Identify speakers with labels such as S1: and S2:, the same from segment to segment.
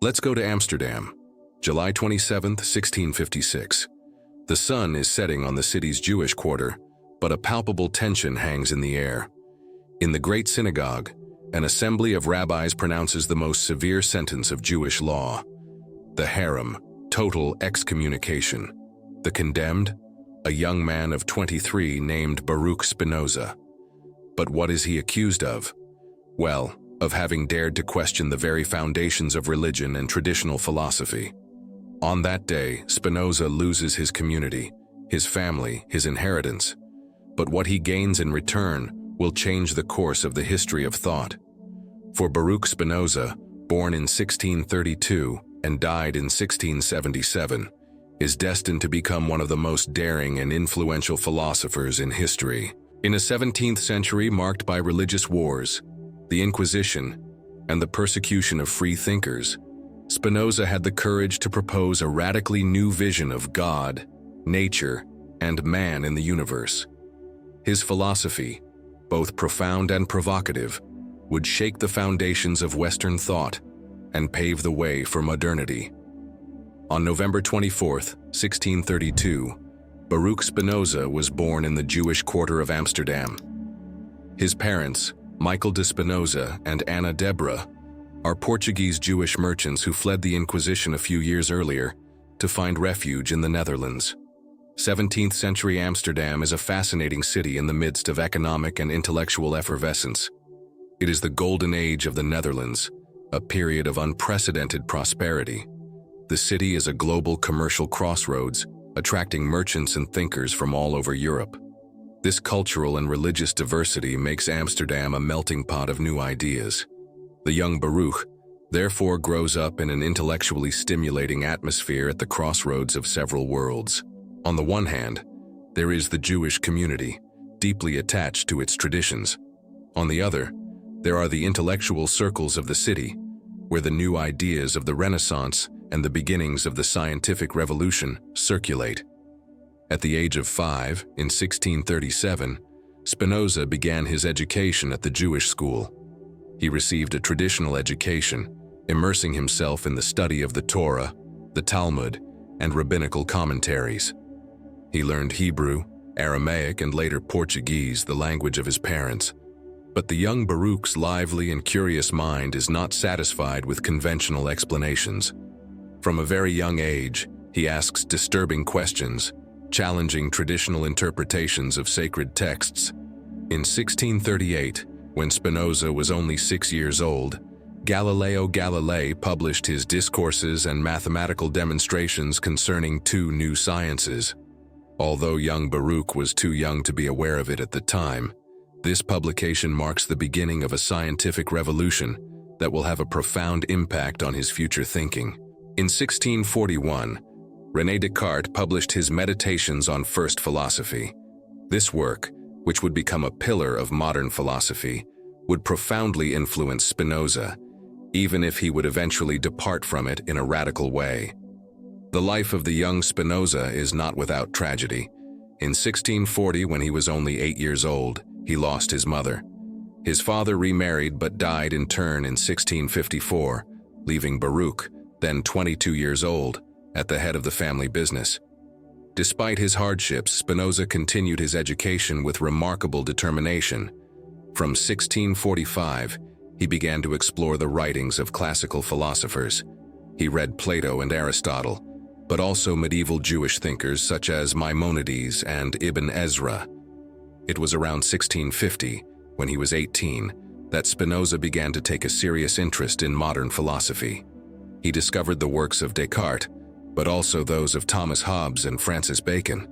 S1: Let's go to Amsterdam, July 27, 1656. The sun is setting on the city's Jewish quarter, but a palpable tension hangs in the air. In the Great Synagogue, an assembly of rabbis pronounces the most severe sentence of Jewish law: the harem, total excommunication. The condemned? A young man of 23 named Baruch Spinoza. But what is he accused of? Well, of having dared to question the very foundations of religion and traditional philosophy. On that day, Spinoza loses his community, his family, his inheritance. But what he gains in return will change the course of the history of thought. For Baruch Spinoza, born in 1632 and died in 1677, is destined to become one of the most daring and influential philosophers in history. In a 17th century marked by religious wars, the Inquisition, and the persecution of free thinkers, Spinoza had the courage to propose a radically new vision of God, nature, and man in the universe. His philosophy, both profound and provocative, would shake the foundations of Western thought and pave the way for modernity. On November 24, 1632, Baruch Spinoza was born in the Jewish quarter of Amsterdam. His parents, Michael de Spinoza and Anna Debra, are Portuguese Jewish merchants who fled the Inquisition a few years earlier to find refuge in the Netherlands. 17th century Amsterdam is a fascinating city in the midst of economic and intellectual effervescence. It is the golden age of the Netherlands, a period of unprecedented prosperity. The city is a global commercial crossroads, attracting merchants and thinkers from all over Europe. This cultural and religious diversity makes Amsterdam a melting pot of new ideas. The young Baruch, therefore, grows up in an intellectually stimulating atmosphere at the crossroads of several worlds. On the one hand, there is the Jewish community, deeply attached to its traditions. On the other, there are the intellectual circles of the city, where the new ideas of the Renaissance and the beginnings of the scientific revolution circulate. At the age of 5, in 1637, Spinoza began his education at the Jewish school. He received a traditional education, immersing himself in the study of the Torah, the Talmud, and rabbinical commentaries. He learned Hebrew, Aramaic, and later Portuguese, the language of his parents. But the young Baruch's lively and curious mind is not satisfied with conventional explanations. From a very young age, he asks disturbing questions, challenging traditional interpretations of sacred texts. In 1638, when Spinoza was only 6 years old, Galileo Galilei published his discourses and mathematical demonstrations concerning two new sciences. Although young Baruch was too young to be aware of it at the time, this publication marks the beginning of a scientific revolution that will have a profound impact on his future thinking. In 1641, René Descartes published his Meditations on First Philosophy. This work, which would become a pillar of modern philosophy, would profoundly influence Spinoza, even if he would eventually depart from it in a radical way. The life of the young Spinoza is not without tragedy. In 1640, when he was only 8 years old, he lost his mother. His father remarried but died in turn in 1654, leaving Baruch, then 22 years old, at the head of the family business. Despite his hardships, Spinoza continued his education with remarkable determination. From 1645, he began to explore the writings of classical philosophers. He read Plato and Aristotle, but also medieval Jewish thinkers such as Maimonides and Ibn Ezra. It was around 1650, when he was 18, that Spinoza began to take a serious interest in modern philosophy. He discovered the works of Descartes, but also those of Thomas Hobbes and Francis Bacon.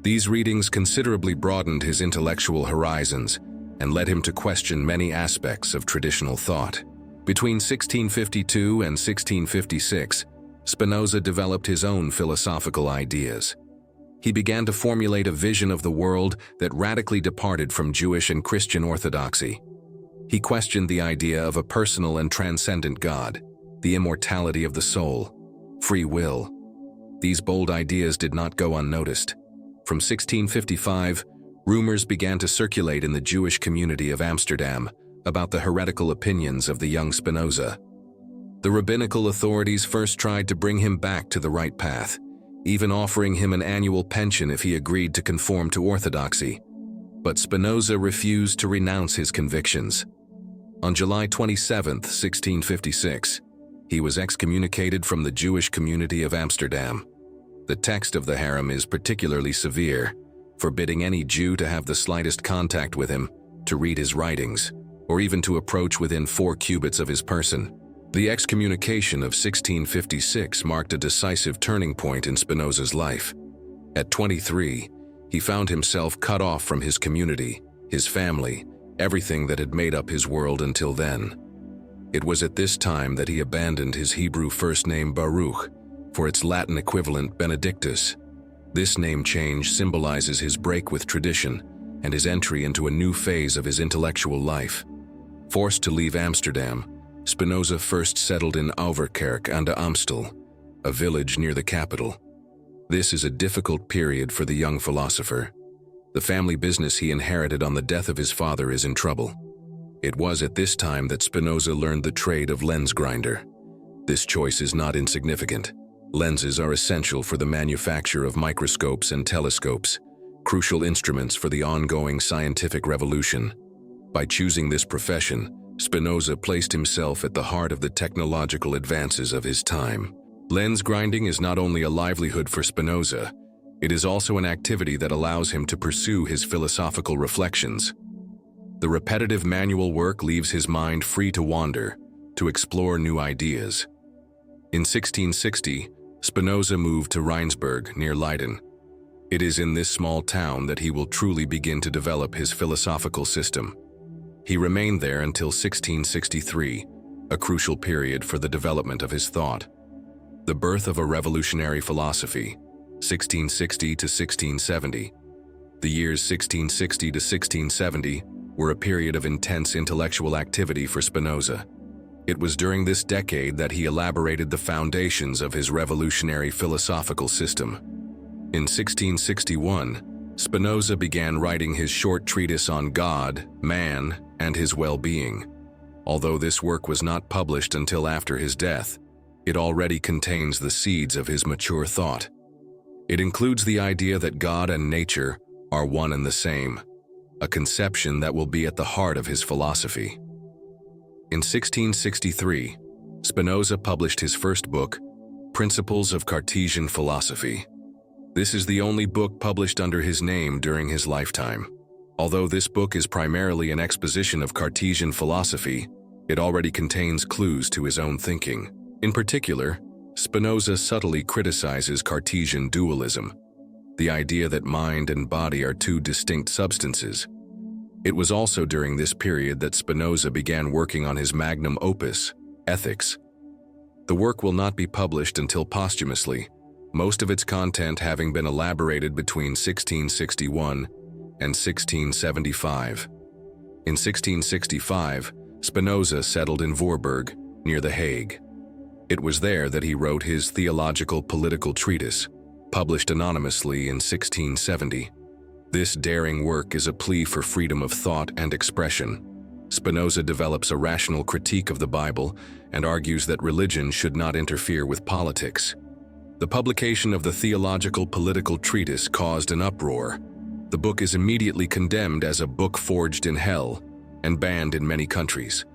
S1: These readings considerably broadened his intellectual horizons and led him to question many aspects of traditional thought. Between 1652 and 1656, Spinoza developed his own philosophical ideas. He began to formulate a vision of the world that radically departed from Jewish and Christian orthodoxy. He questioned the idea of a personal and transcendent God, the immortality of the soul, free will. These bold ideas did not go unnoticed. From 1655, rumors began to circulate in the Jewish community of Amsterdam about the heretical opinions of the young Spinoza. The rabbinical authorities first tried to bring him back to the right path, even offering him an annual pension if he agreed to conform to orthodoxy. But Spinoza refused to renounce his convictions. On July 27, 1656, he was excommunicated from the Jewish community of Amsterdam. The text of the Haram is particularly severe, forbidding any Jew to have the slightest contact with him, to read his writings, or even to approach within 4 cubits of his person. The excommunication of 1656 marked a decisive turning point in Spinoza's life. At 23, he found himself cut off from his community, his family, everything that had made up his world until then. It was at this time that he abandoned his Hebrew first name Baruch for its Latin equivalent Benedictus. This name change symbolizes his break with tradition and his entry into a new phase of his intellectual life. Forced to leave Amsterdam, Spinoza first settled in Overkerk aan de Amstel, a village near the capital. This is a difficult period for the young philosopher. The family business he inherited on the death of his father is in trouble. It was at this time that Spinoza learned the trade of lens grinder. This choice is not insignificant. Lenses are essential for the manufacture of microscopes and telescopes, crucial instruments for the ongoing scientific revolution. By choosing this profession, Spinoza placed himself at the heart of the technological advances of his time. Lens grinding is not only a livelihood for Spinoza, it is also an activity that allows him to pursue his philosophical reflections. The repetitive manual work leaves his mind free to wander, to explore new ideas. In 1660, Spinoza moved to Rijnsburg, near Leiden. It is in this small town that he will truly begin to develop his philosophical system. He remained there until 1663, a crucial period for the development of his thought. The birth of a revolutionary philosophy, 1660 to 1670. The years 1660 to 1670 were a period of intense intellectual activity for Spinoza. It was during this decade that he elaborated the foundations of his revolutionary philosophical system. In 1661, Spinoza began writing his short treatise on God, man, and his well-being. Although this work was not published until after his death, it already contains the seeds of his mature thought. It includes the idea that God and nature are one and the same, a conception that will be at the heart of his philosophy. In 1663, Spinoza published his first book, Principles of Cartesian Philosophy. This is the only book published under his name during his lifetime. Although this book is primarily an exposition of Cartesian philosophy, it already contains clues to his own thinking. In particular, Spinoza subtly criticizes Cartesian dualism, the idea that mind and body are two distinct substances. It was also during this period that Spinoza began working on his magnum opus, Ethics. The work will not be published until posthumously, most of its content having been elaborated between 1661 and 1675. In 1665, Spinoza settled in Voorburg, near The Hague. It was there that he wrote his theological political treatise, published anonymously in 1670. This daring work is a plea for freedom of thought and expression. Spinoza develops a rational critique of the Bible and argues that religion should not interfere with politics. The publication of the theological political treatise caused an uproar. The book is immediately condemned as a book forged in hell and banned in many countries.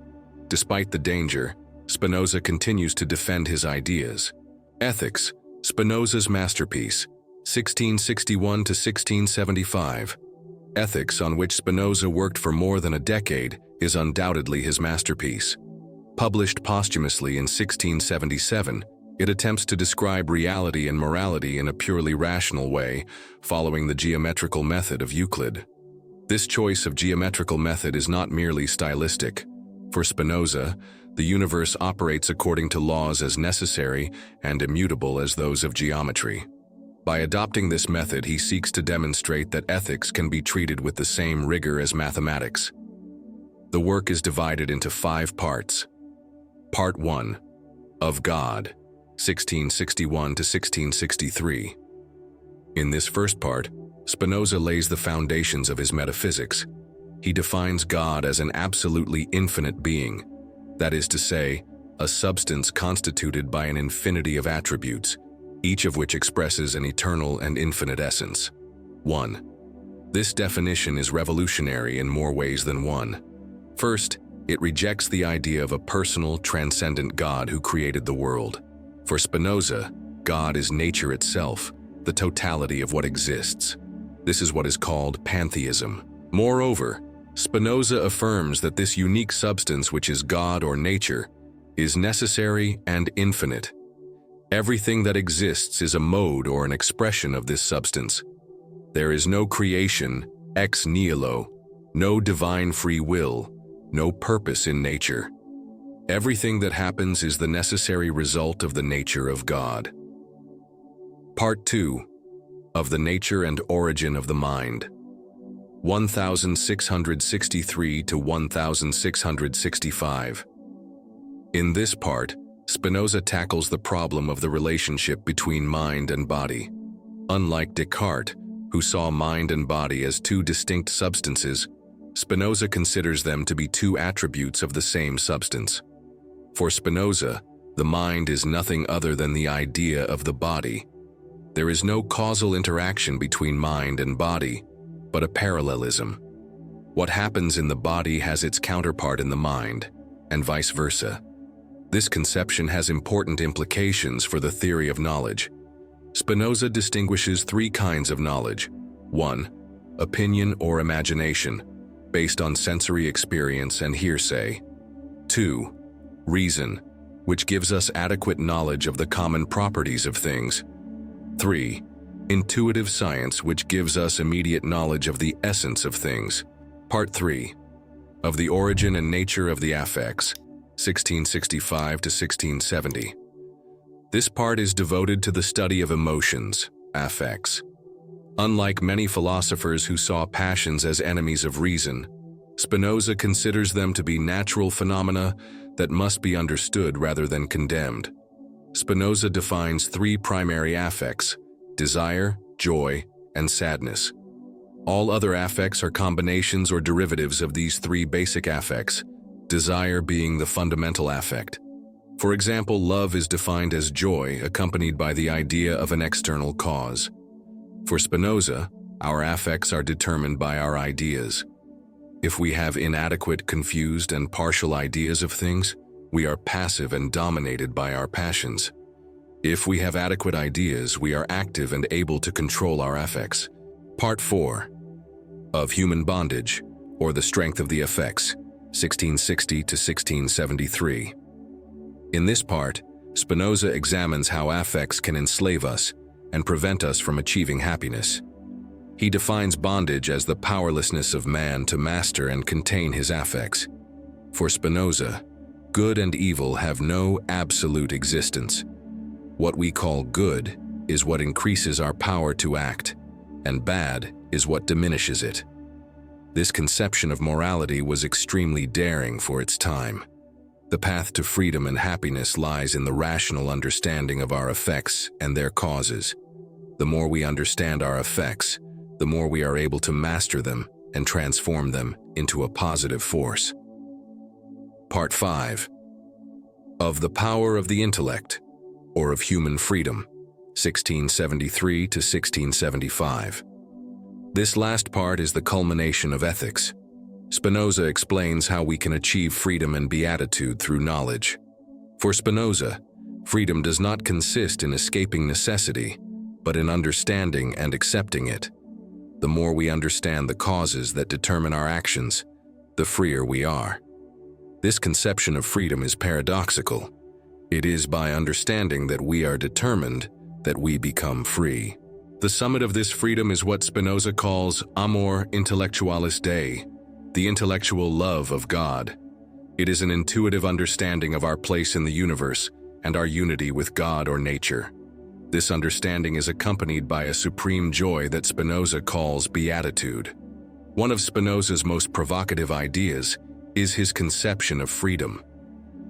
S1: Despite the danger, Spinoza continues to defend his ideas. Ethics, Spinoza's masterpiece, 1661 to 1675. Ethics, on which Spinoza worked for more than a decade, is undoubtedly his masterpiece. Published posthumously in 1677, it attempts to describe reality and morality in a purely rational way, following the geometrical method of Euclid. This choice of geometrical method is not merely stylistic. For Spinoza, the universe operates according to laws as necessary and immutable as those of geometry. By adopting this method, he seeks to demonstrate that ethics can be treated with the same rigor as mathematics. The work is divided into 5 parts. Part 1. Of God, 1661 to 1663. In this first part, Spinoza lays the foundations of his metaphysics. He defines God as an absolutely infinite being, that is to say, a substance constituted by an infinity of attributes, each of which expresses an eternal and infinite essence. 1. This definition is revolutionary in more ways than one. First, it rejects the idea of a personal, transcendent God who created the world. For Spinoza, God is nature itself, the totality of what exists. This is what is called pantheism. Moreover, Spinoza affirms that this unique substance, which is God or nature, is necessary and infinite. Everything that exists is a mode or an expression of this substance. There is no creation, ex nihilo, no divine free will, no purpose in nature. Everything that happens is the necessary result of the nature of God. Part 2. Of the nature and origin of the mind. 1663 to 1665. In this part, Spinoza tackles the problem of the relationship between mind and body. Unlike Descartes, who saw mind and body as two distinct substances, Spinoza considers them to be two attributes of the same substance. For Spinoza, the mind is nothing other than the idea of the body. There is no causal interaction between mind and body, but a parallelism. What happens in the body has its counterpart in the mind, and vice versa. This conception has important implications for the theory of knowledge. Spinoza distinguishes three kinds of knowledge. 1. Opinion or imagination, based on sensory experience and hearsay. 2. Reason, which gives us adequate knowledge of the common properties of things. 3. Intuitive science, which gives us immediate knowledge of the essence of things. Part 3. Of the origin and nature of the affects, 1665 to 1670. This part is devoted to the study of emotions, affects. Unlike many philosophers who saw passions as enemies of reason, Spinoza considers them to be natural phenomena that must be understood rather than condemned. Spinoza defines three primary affects: desire, joy, and sadness. All other affects are combinations or derivatives of these three basic affects, desire being the fundamental affect. For example, love is defined as joy accompanied by the idea of an external cause. For Spinoza, our affects are determined by our ideas. If we have inadequate, confused, and partial ideas of things, we are passive and dominated by our passions. If we have adequate ideas, we are active and able to control our affects. Part 4. Of human bondage, or the strength of the affects, 1660 to 1673. In this part, Spinoza examines how affects can enslave us and prevent us from achieving happiness. He defines bondage as the powerlessness of man to master and contain his affects. For Spinoza, good and evil have no absolute existence. What we call good is what increases our power to act, and bad is what diminishes it. This conception of morality was extremely daring for its time. The path to freedom and happiness lies in the rational understanding of our effects and their causes. The more we understand our effects, the more we are able to master them and transform them into a positive force. Part 5. Of the power of the intellect, or of human freedom, 1673 to 1675. This last part is the culmination of ethics. Spinoza explains how we can achieve freedom and beatitude through knowledge. For Spinoza, freedom does not consist in escaping necessity, but in understanding and accepting it. The more we understand the causes that determine our actions, the freer we are. This conception of freedom is paradoxical. It is by understanding that we are determined that we become free. The summit of this freedom is what Spinoza calls amor intellectualis Dei, the intellectual love of God. It is an intuitive understanding of our place in the universe and our unity with God or nature. This understanding is accompanied by a supreme joy that Spinoza calls beatitude. One of Spinoza's most provocative ideas is his conception of freedom.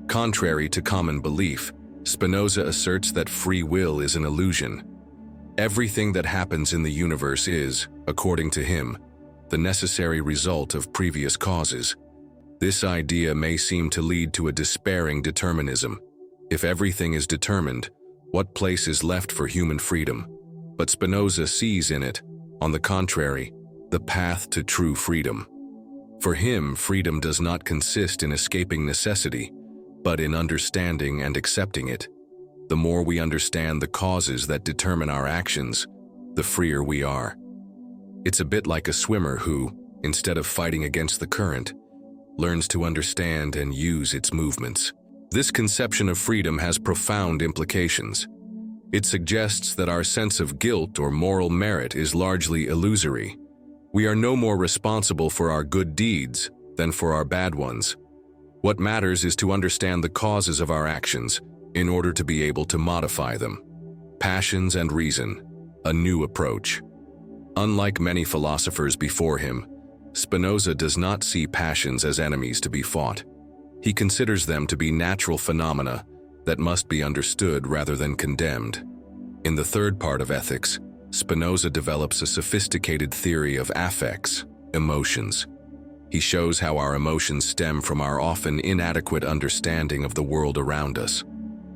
S1: Contrary to common belief, Spinoza asserts that free will is an illusion. Everything that happens in the universe is, according to him, the necessary result of previous causes. This idea may seem to lead to a despairing determinism. If everything is determined, what place is left for human freedom? But Spinoza sees in it, on the contrary, the path to true freedom. For him, freedom does not consist in escaping necessity, but in understanding and accepting it. The more we understand the causes that determine our actions, the freer we are. It's a bit like a swimmer who, instead of fighting against the current, learns to understand and use its movements. This conception of freedom has profound implications. It suggests that our sense of guilt or moral merit is largely illusory. We are no more responsible for our good deeds than for our bad ones. What matters is to understand the causes of our actions in order to be able to modify them. Passions and reason, a new approach. Unlike many philosophers before him, Spinoza does not see passions as enemies to be fought. He considers them to be natural phenomena that must be understood rather than condemned. In the third part of Ethics, Spinoza develops a sophisticated theory of affects, emotions. He shows how our emotions stem from our often inadequate understanding of the world around us.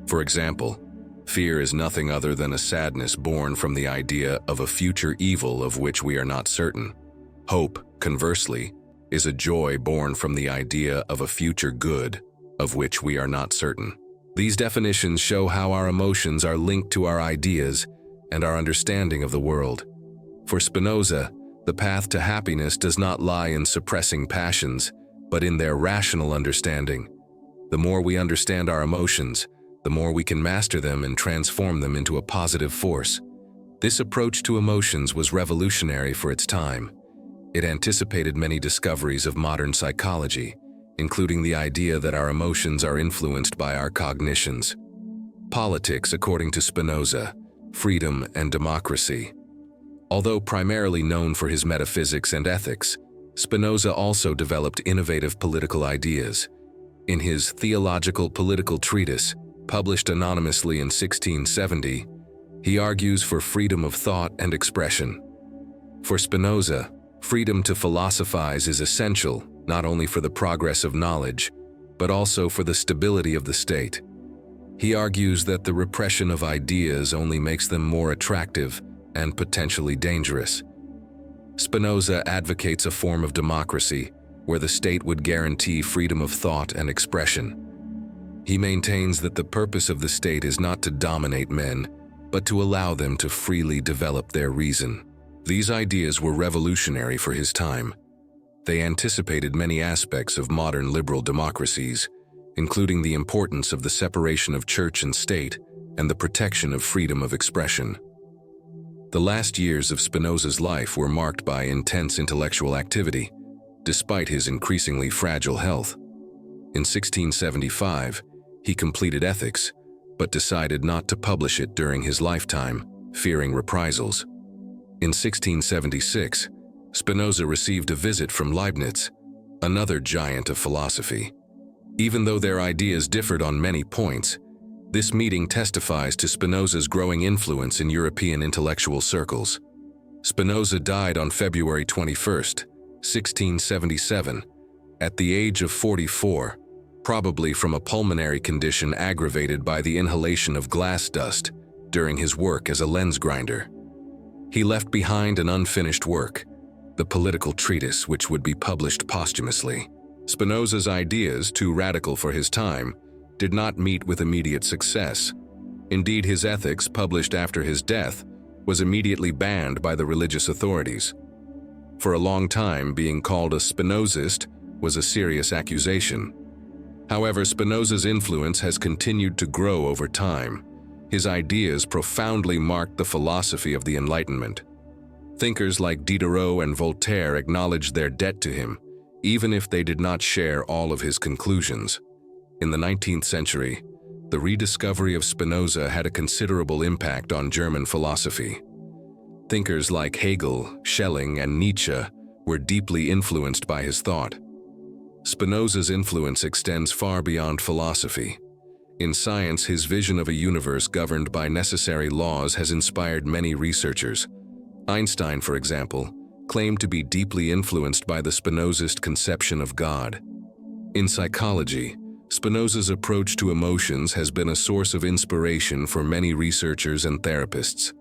S1: For example, fear is nothing other than a sadness born from the idea of a future evil of which we are not certain. Hope, conversely, is a joy born from the idea of a future good of which we are not certain. These definitions show how our emotions are linked to our ideas and our understanding of the world. For Spinoza, the path to happiness does not lie in suppressing passions, but in their rational understanding. The more we understand our emotions, the more we can master them and transform them into a positive force. This approach to emotions was revolutionary for its time. It anticipated many discoveries of modern psychology, including the idea that our emotions are influenced by our cognitions. Politics, according to Spinoza, freedom and democracy. Although primarily known for his metaphysics and ethics, Spinoza also developed innovative political ideas. In his theological political treatise, published anonymously in 1670, he argues for freedom of thought and expression. For Spinoza, freedom to philosophize is essential not only for the progress of knowledge, but also for the stability of the state. He argues that the repression of ideas only makes them more attractive and potentially dangerous. Spinoza advocates a form of democracy where the state would guarantee freedom of thought and expression. He maintains that the purpose of the state is not to dominate men, but to allow them to freely develop their reason. These ideas were revolutionary for his time. They anticipated many aspects of modern liberal democracies, including the importance of the separation of church and state and the protection of freedom of expression. The last years of Spinoza's life were marked by intense intellectual activity, despite his increasingly fragile health. In 1675, he completed Ethics, but decided not to publish it during his lifetime, fearing reprisals. In 1676, Spinoza received a visit from Leibniz, another giant of philosophy. Even though their ideas differed on many points, this meeting testifies to Spinoza's growing influence in European intellectual circles. Spinoza died on February 21, 1677, at the age of 44, probably from a pulmonary condition aggravated by the inhalation of glass dust during his work as a lens grinder. He left behind an unfinished work, the political treatise which would be published posthumously. Spinoza's ideas, too radical for his time, did not meet with immediate success. Indeed, his Ethics, published after his death, was immediately banned by the religious authorities. For a long time, being called a Spinozist was a serious accusation. However, Spinoza's influence has continued to grow over time. His ideas profoundly marked the philosophy of the Enlightenment. Thinkers like Diderot and Voltaire acknowledged their debt to him, even if they did not share all of his conclusions. In the 19th century, the rediscovery of Spinoza had a considerable impact on German philosophy. Thinkers like Hegel, Schelling, and Nietzsche were deeply influenced by his thought. Spinoza's influence extends far beyond philosophy. In science, his vision of a universe governed by necessary laws has inspired many researchers. Einstein, for example, claimed to be deeply influenced by the Spinozist conception of God. In psychology, Spinoza's approach to emotions has been a source of inspiration for many researchers and therapists.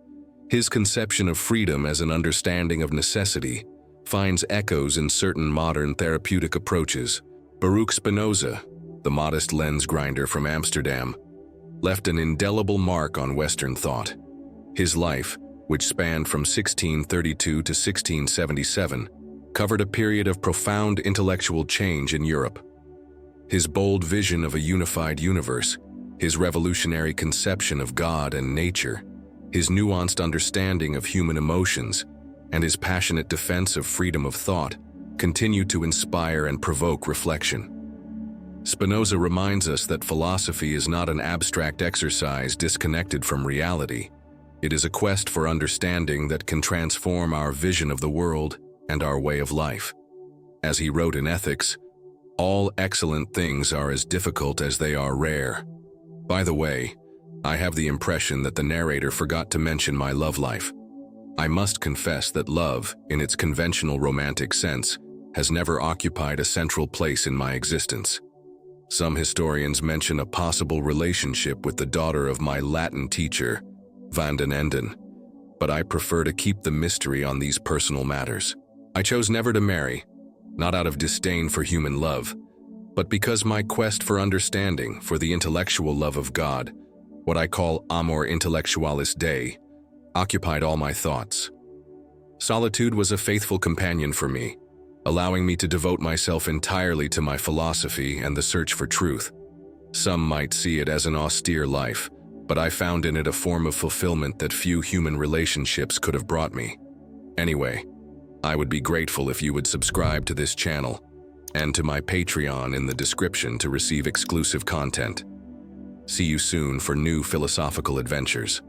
S1: His conception of freedom as an understanding of necessity finds echoes in certain modern therapeutic approaches. Baruch Spinoza, the modest lens grinder from Amsterdam, left an indelible mark on Western thought. His life, which spanned from 1632 to 1677, covered a period of profound intellectual change in Europe. His bold vision of a unified universe, his revolutionary conception of God and nature, his nuanced understanding of human emotions, and his passionate defense of freedom of thought continue to inspire and provoke reflection. Spinoza reminds us that philosophy is not an abstract exercise disconnected from reality. It is a quest for understanding that can transform our vision of the world and our way of life. As he wrote in Ethics, "All excellent things are as difficult as they are rare." By the way, I have the impression that the narrator forgot to mention my love life. I must confess that love, in its conventional romantic sense, has never occupied a central place in my existence. Some historians mention a possible relationship with the daughter of my Latin teacher, Van den Enden, but I prefer to keep the mystery on these personal matters. I chose never to marry, not out of disdain for human love, but because my quest for understanding, for the intellectual love of God, what I call amor intellectualis Dei, occupied all my thoughts. Solitude was a faithful companion for me, allowing me to devote myself entirely to my philosophy and the search for truth. Some might see it as an austere life, but I found in it a form of fulfillment that few human relationships could have brought me. Anyway, I would be grateful if you would subscribe to this channel and to my Patreon in the description to receive exclusive content. See you soon for new philosophical adventures.